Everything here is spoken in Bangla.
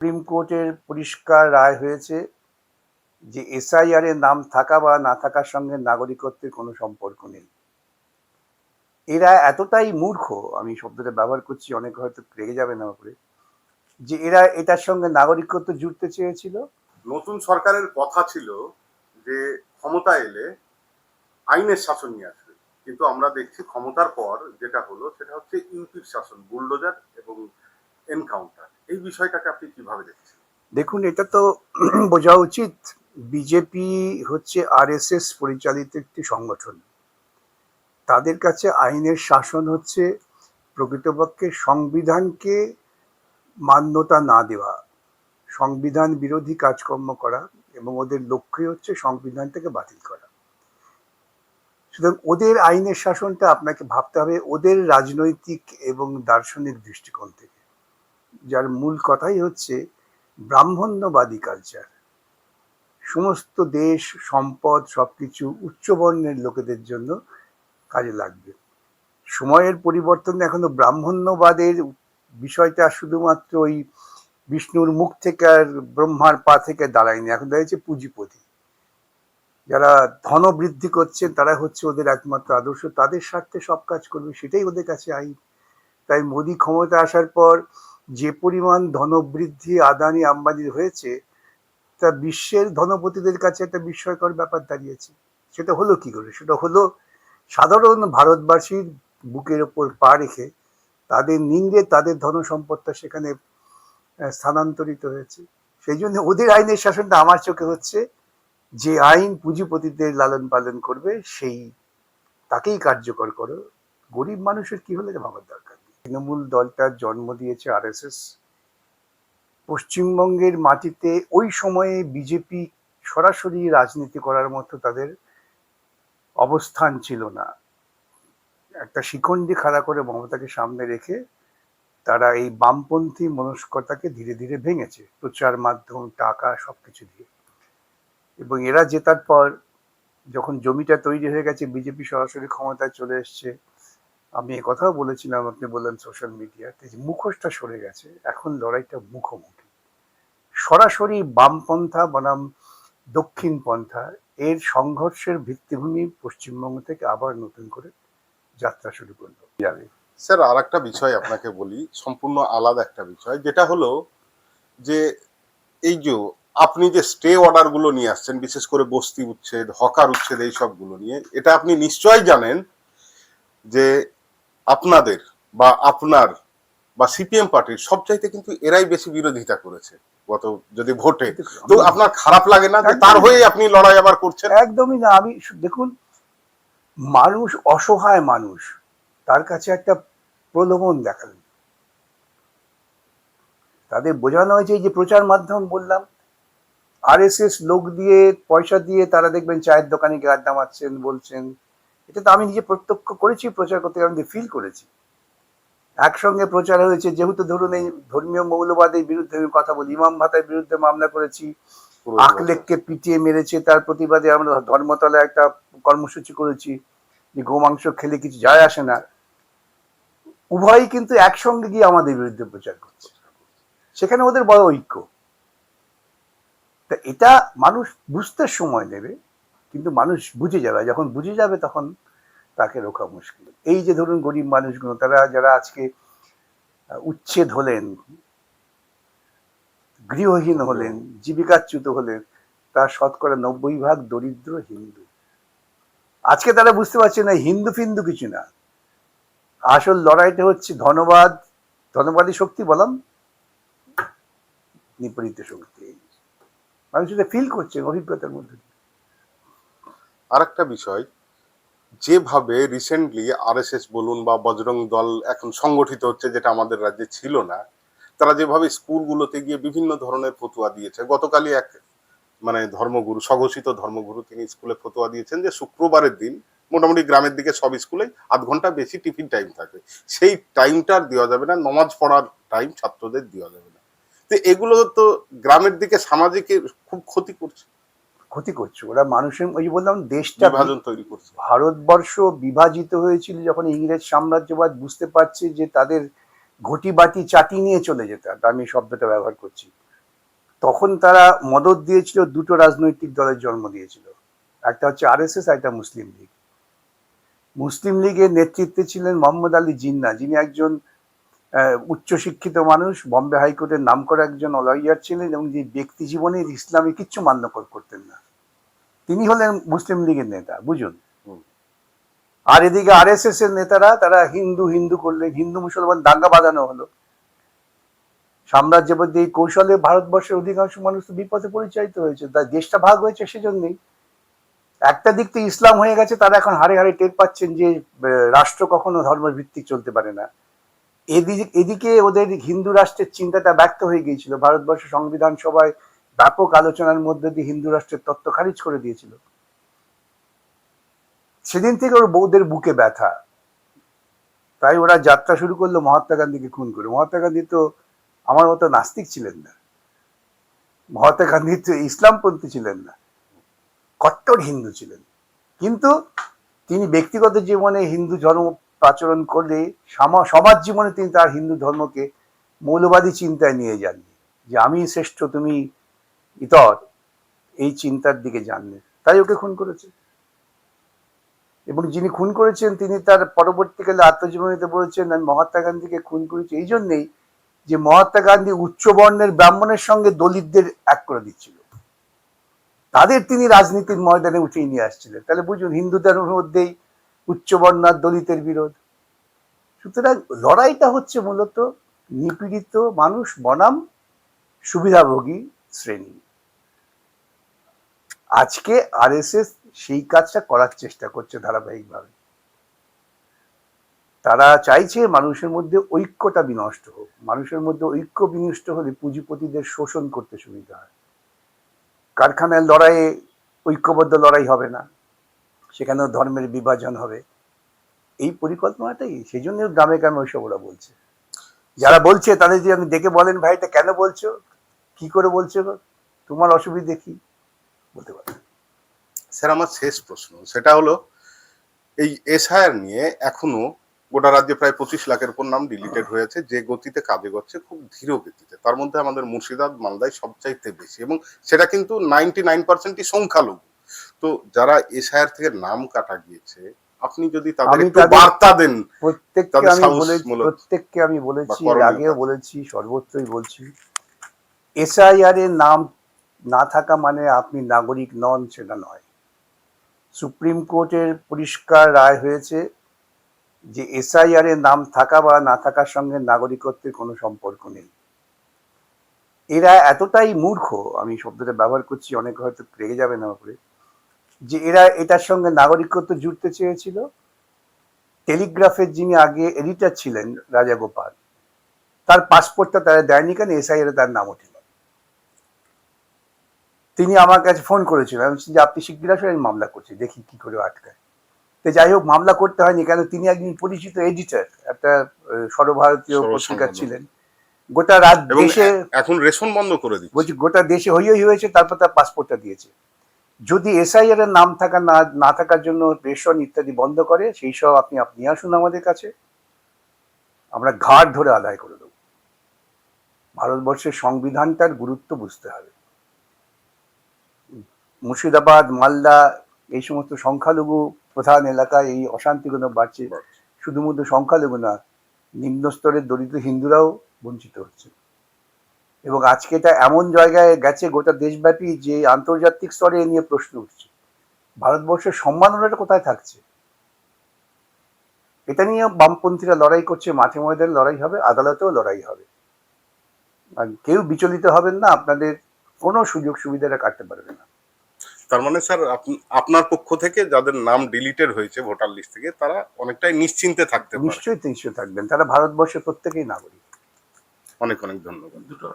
সুপ্রিম কোর্টের পরিষ্কার রায় হয়েছে যে এসআইআর এর নাম থাকা বা না থাকার সঙ্গে নাগরিকত্বের কোনো সম্পর্ক নেই। এরা এতটাই মূর্খ, আমি শব্দটা ব্যবহার করছি, অনেকে হয়তো রেগে যাবে না উপরে, যে এরা এটার সঙ্গে নাগরিকত্ব জুড়তে চেয়েছিল। নতুন সরকারের কথা ছিল যে ক্ষমতা এলে আইনের শাসন নিয়ে আসবে, কিন্তু আমরা দেখছি ক্ষমতার পর যেটা হলো সেটা হচ্ছে ইউপির শাসন, বুলডোজার এবং এনকাউন্টার। এই বিষয়টাকে আপনি কিভাবে দেখছেন? দেখুন, এটা তো বোঝা উচিত, বিজেপি হচ্ছে আরএসএস পরিচালিত একটি সংগঠন। তাদের কাছে আইনের শাসন হচ্ছে প্রকৃতপক্ষে সংবিধানকে মান্যতা না দেওয়া, সংবিধান বিরোধী কাজকর্ম করা, এবং ওদের লক্ষ্যই হচ্ছে সংবিধানটাকে বাতিল করা। সুতরাং ওদের আইনের শাসনটা আপনাকে ভাবতে হবে ওদের রাজনৈতিক এবং দার্শনিক দৃষ্টিকোণ থেকে, যার মূল কথাই হচ্ছে ব্রাহ্মণ্যবাদী কালচার। সমস্ত দেশ, সম্পদ, সবকিছু উচ্চবর্ণের লোকেদের জন্য কাজে লাগবে। সময়ের পরিবর্তনে এখনো ব্রাহ্মণ্যবাদের বিষয়টা শুধুমাত্র ওই বিষ্ণুর মুখ থেকে আর ব্রহ্মার পা থেকে দাঁড়ায়নি, এখন দাঁড়িয়েছে পুঁজিপতি। যারা ধন বৃদ্ধি করছেন তারা হচ্ছে ওদের একমাত্র আদর্শ, তাদের স্বার্থে সব কাজ করবে, সেটাই ওদের কাছে আইন। তাই মোদী ক্ষমতা আসার পর যে পরিমাণ ধনবৃদ্ধি আদানি আম্বানির হয়েছে, তা বিশ্বের ধনপতিদের কাছে একটা বিস্ময়কর ব্যাপার দাঁড়িয়েছে। সেটা হলো কি করে? সেটা হলো সাধারণ ভারতবাসীর বুকের ওপর পা রেখে তাদের নিংড়ে তাদের ধন সম্পদটা সেখানে স্থানান্তরিত হয়েছে। সেই জন্য ওদের আইনের শাসনটা আমার চোখে হচ্ছে যে আইন পুঁজিপতিদের লালন পালন করবে সেই তাকেই কার্যকর করো। গরিব মানুষের কি হলে ভাবার দরকার নেই। তৃণমূল দলটার জন্ম দিয়েছে আরএসএস। পশ্চিমবঙ্গের মাটিতে ওই সময়ে বিজেপি সরাসরি রাজনীতি করার মতো তাদের অবস্থান ছিল না। একটা শিখণ্ডী খাড়া করে মমতাকে সামনে রেখে তারা এই বামপন্থী মনস্কতাকে ধীরে ধীরে ভেঙেছে, প্রচার মাধ্যম, টাকা, সবকিছু দিয়ে। এবং এরা জেতার পর যখন জমিটা তৈরি হয়ে গেছে, বিজেপি সরাসরি ক্ষমতায় চলে এসছে। আমি কথাও বলেছিলাম, আপনি বললেন সোশ্যাল মিডিয়াতে, যে মুখোশটা সরে গেছে, এখন লড়াইটা মুখোমুখি। সরাসরি বামপন্থা বনাম দক্ষিণ পন্থা, এর সংঘর্ষের ভিত্তিভূমি পশ্চিমবঙ্গ থেকে আবার নতুন করে যাত্রা শুরু করলো। যাবে স্যার, আর একটা বিষয় আপনাকে বলি, সম্পূর্ণ আলাদা একটা বিষয়, যেটা হলো যে এই যে আপনি যে স্টে অর্ডার গুলো নিয়ে আসছেন, বিশেষ করে বস্তি উচ্ছেদ, হকার উচ্ছেদ, এই সবগুলো নিয়ে, এটা আপনি নিশ্চয়ই জানেন যে আপনাদের বা আপনার বা সিপিএম পার্টির সবচাইতে কিন্তু এরাই বেশি বিরোধিতা করেছে গত যদি ভোটে। তো আপনার খারাপ লাগে না যে তার হয়ে আপনি লড়াই আবার করছেন? একদমই না। আমি দেখুন, মানুষ অসহায় মানুষ, তার কাছে একটা প্রলোভন দেখালেন, তাদের বোঝানো হয়েছে যে প্রচার মাধ্যম বললাম, আরএসএস লোক দিয়ে পয়সা দিয়ে তারা দেখবেন চায়ের দোকানে গিয়ে আড্ডা মারছেন, বলছেন। এটা তো আমি নিজে প্রত্যক্ষ করেছি, প্রচার করতে আমি ফিল করেছি। একসঙ্গে প্রচার হয়েছে, যেহেতু ধরুন এই ধর্মীয় মৌলবাদের বিরুদ্ধে আমি কথা বলি, ইমাম ভাতার বিরুদ্ধে মামলা করেছি, আকলেককে পিটিয়ে মেরেছে, তার প্রতিবাদে আমরা ধর্মতলায় একটা কর্মসূচি করেছি যে গোমাংস খেলে কিছু যায় আসে না। উভয়ই কিন্তু একসঙ্গে গিয়ে আমাদের বিরুদ্ধে প্রচার করছে, সেখানে ওদের বড় ঐক্য। তা এটা মানুষ বুঝতে সময় নেবে, কিন্তু মানুষ বুঝে যাবে, যখন বুঝে যাবে তখন তাকে রোকা মুশকিল। এই যে ধরুন গরিব মানুষগুলো, তারা যারা আজকে উচ্ছেদ হলেন, গৃহহীন হলেন, জীবিকাচ্যুত হলেন, তার শতকরা 90% দরিদ্র হিন্দু। আজকে তারা বুঝতে পারছে না হিন্দু ফিন্দু কিছু না, আসল লড়াইটা হচ্ছে ধনবাদ, ধনবাদী শক্তি বললাম, নিপরিত শক্তি। মানুষ এটা ফিল করছে অভিজ্ঞতার মধ্যে। আর একটা বিষয়, যেভাবে রিসেন্টলি আরএসএস বলুন বা বজরং দল এখন সংগঠিত হচ্ছে, যেটা আমাদের রাজ্যে ছিল না, তারা যেভাবে স্কুলগুলোতে গিয়ে বিভিন্ন ধরনের ফতুয়া দিয়েছে। গতকালই এক ধর্মগুরু, স্বঘোষিত ধর্মগুরু, তিনি স্কুলে ফতুয়া দিয়েছেন যে শুক্রবারের দিন মোটামুটি গ্রামের দিকে সব স্কুলেই আধ ঘন্টা বেশি টিফিন টাইম থাকে, সেই টাইমটা আর দেওয়া যাবে না, নমাজ পড়ার টাইম ছাত্রদের দেওয়া যাবে না। তো এগুলো তো গ্রামের দিকে সামাজিক খুব ক্ষতি করছে, ক্ষতি করছে। ওরা মানুষের, ওই যে বললাম, দেশটা বিভাজন তৈরি করছে। ভারতবর্ষ বিভাজিত হয়েছিল যখন ইংরেজ সাম্রাজ্যবাদ বুঝতে পারছে যে তাদের ঘটি বাটি চাটি নিয়ে চলে যেতে হবে, আমি শব্দটা ব্যবহার করছি, তখন তারা মদত দিয়েছিল, দুটো রাজনৈতিক দলের জন্ম দিয়েছিল, একটা হচ্ছে আরএসএস, একটা মুসলিম লীগ। মুসলিম লীগের নেতৃত্বে ছিলেন মোহাম্মদ আলী জিন্নাহ, যিনি একজন উচ্চশিক্ষিত মানুষ, বম্বে হাইকোর্টের নামকরা একজন লয়ার ছিলেন, এবং যে ব্যক্তি জীবনে ইসলামে কিচ্ছু মান্য করতেন না। তিনি হলেন মুসলিম লীগের নেতা, বুঝুন। আর এদিকে আরএসএস এর নেতারা, তারা হিন্দু হিন্দু করলেন, হিন্দু মুসলমান দাঙ্গা বাঁধানো হলো। সাম্রাজ্যবাদী এই কৌশলে ভারতবর্ষের অধিকাংশ মানুষ তো বিপথে পরিচালিত হয়েছে, তাই দেশটা ভাগ হয়েছে সেজন্যই। একটা দিক তো ইসলাম হয়ে গেছে, তারা এখন হাড়ে হাড়ে টের পাচ্ছেন যে রাষ্ট্র কখনো ধর্মের ভিত্তিক চলতে পারে না। এদিকে ওদের হিন্দু রাষ্ট্রের চিন্তাটা ব্যক্ত হয়ে গিয়েছিল, ভারতবর্ষ সংবিধান সভায় ব্যাপক আলোচনার মধ্যে দিয়ে হিন্দু রাষ্ট্রের তত্ত্ব খারিজ করে দিয়েছিল। সেদিন থেকে ওর বৌদের বুকে ব্যথা, তাই ওরা যাত্রা শুরু করলো মহাত্মা গান্ধীকে খুন করে। মহাত্মা গান্ধী তো আমার মতো নাস্তিক ছিলেন না, মহাত্মা গান্ধী তো ইসলামপন্থী ছিলেন না, কট্টর হিন্দু ছিলেন। কিন্তু তিনি ব্যক্তিগত জীবনে হিন্দু ধর্ম আচরণ করলে সমাজ জীবনে তিনি তার হিন্দু ধর্মকে মৌলবাদী চিন্তায় নিয়ে যাননি, যে আমি শ্রেষ্ঠ তুমি ইতর, এই চিন্তার দিকে যাননি, তাই ওকে খুন করেছে। এবং যিনি খুন করেছেন তিনি তার পরবর্তীকালে আত্মজীবনীতে বলেছেন, আমি মহাত্মা গান্ধীকে খুন করেছি এই জন্যেই যে মহাত্মা গান্ধী উচ্চ বর্ণের ব্রাহ্মণের সঙ্গে দলিতদের এক করে দিচ্ছিল, তাদের তিনি রাজনীতির ময়দানে উঠিয়ে নিয়ে আসছিলেন। তাহলে বুঝুন, হিন্দুদের মধ্যেই উচ্চবর্ণ আর দলিতের বিরোধ। সুতরাং লড়াইটা হচ্ছে মূলত নিপীড়িত মানুষ বনাম সুবিধাভোগী শ্রেণী। আজকে আরএসএস সেই কাজটা করার চেষ্টা করছে ধারাবাহিকভাবে। তারা চাইছে মানুষের মধ্যে ঐক্যটা বিনষ্ট হোক। মানুষের মধ্যে ঐক্য বিনষ্ট হলে পুঁজিপতিদের শোষণ করতে সুবিধা হয়। কারখানার লড়াইয়ে ঐক্যবদ্ধ লড়াই হবে না, সেখানেও ধর্মের বিভাজন হবে। এই পরিকল্পনাটাই, সেই জন্য গ্রামে গ্রামে ওইসব ওরা বলছে। যারা বলছে তাদের যদি আপনি দেখে বলেন, ভাই এটা কেন বলছো, কি করে বলছো, তোমার অসুবিধে কি, বলতে পারেন। স্যার, আমার শেষ প্রশ্ন সেটা হলো, এই এসআইআর নিয়ে এখনো গোটা রাজ্যে প্রায় 25 লাখের উপর নাম ডিলিটেড হয়েছে, যে গতিতে কাজে করছে খুব ধীর গতিতে। তার মধ্যে আমাদের মুর্শিদাবাদ মালদায় সবচাইতে বেশি, এবং সেটা কিন্তু 99%ই সংখ্যালঘু। তো যারা এসআইআর থেকে নাম কাটা গিয়েছে, আপনি যদি তাদের একটু বার্তা দেন। প্রত্যেককে আমি বলেছি, এর আগেও বলেছি, সর্বত্রই বলছি, এসআইআর এর নাম না থাকা মানে আপনি নাগরিক নন সেটা নয়। সুপ্রিম কোর্টের পরিষ্কার রায় হয়েছে যে এসআইআর এর নাম থাকা বা না থাকার সঙ্গে নাগরিকত্বের কোনো সম্পর্ক নেই। এরা এতটাই মূর্খ, আমি শব্দটা ব্যবহার করছি, অনেক হয়তো রেগে যাবে না উপরে, যে এরা এটার সঙ্গে নাগরিকত্ব জুড়তে চেয়েছিল। টেলিগ্রাফের যিনি আগে এডিটর ছিলেন রাজা গোপাল, তার পাসপোর্টটা তারা দেয়নি, কেন এসআইআর তার নাম ওঠেনি। তিনি আমার কাছে ফোন করেছিলেন, আমি যে আপনি শিগগির আসলে আমি মামলা করছি, দেখি কি করে আটকায়। তো যাই হোক, মামলা করতে হয়নি, কেন তিনি একজন পরিচিত এডিটর, একটা সর্বভারতীয় পত্রিকা ছিলেন। গোটা দেশে এখন রেশন বন্ধ করে দিচ্ছে, বলছি গোটা দেশে হই হই হয়েছে, তারপর তার পাসপোর্টটা দিয়েছে। যদি এসআইআর এর নাম থাকা না থাকার জন্য রেশন ইত্যাদি বন্ধ করে, সেই সব আপনি আসুন আমাদের কাছে, আমরা ঘাট ধরে আদায় করে দেবো। ভারতবর্ষের সংবিধানটার গুরুত্ব বুঝতে হবে। মুর্শিদাবাদ, মালদা, এই সমস্ত সংখ্যালঘু প্রধান এলাকায় এই অশান্তিগুলো বাড়ছে। শুধুমাত্র সংখ্যালঘু না, নিম্ন স্তরের দরিদ্র হিন্দুরাও বঞ্চিত হচ্ছে। এবং আজকে এটা এমন জায়গায় গেছে গোটা দেশব্যাপী যে আন্তর্জাতিক স্তরে এ নিয়ে প্রশ্ন উঠছে। ভারতবর্ষের সম্মাননাটা কোথায় থাকছে? এটা নিয়ে বামপন্থীরা লড়াই করছে, মাঠে ময়দানে লড়াই হবে, আদালতেও লড়াই হবে। আর কেউ বিচলিত হবেন না, আপনাদের কোনো সুযোগ সুবিধাটা কাটতে পারবে না। তার মানে স্যার, আপনার পক্ষ থেকে যাদের নাম ডিলিটেড হয়েছে ভোটার লিস্ট থেকে, তারা অনেকটাই নিশ্চিন্তে থাকতে পারে। নিশ্চয়ই থাকবেন, তারা ভারতবর্ষের প্রত্যেকেই নাগরিক। অনেক অনেক ধন্যবাদ।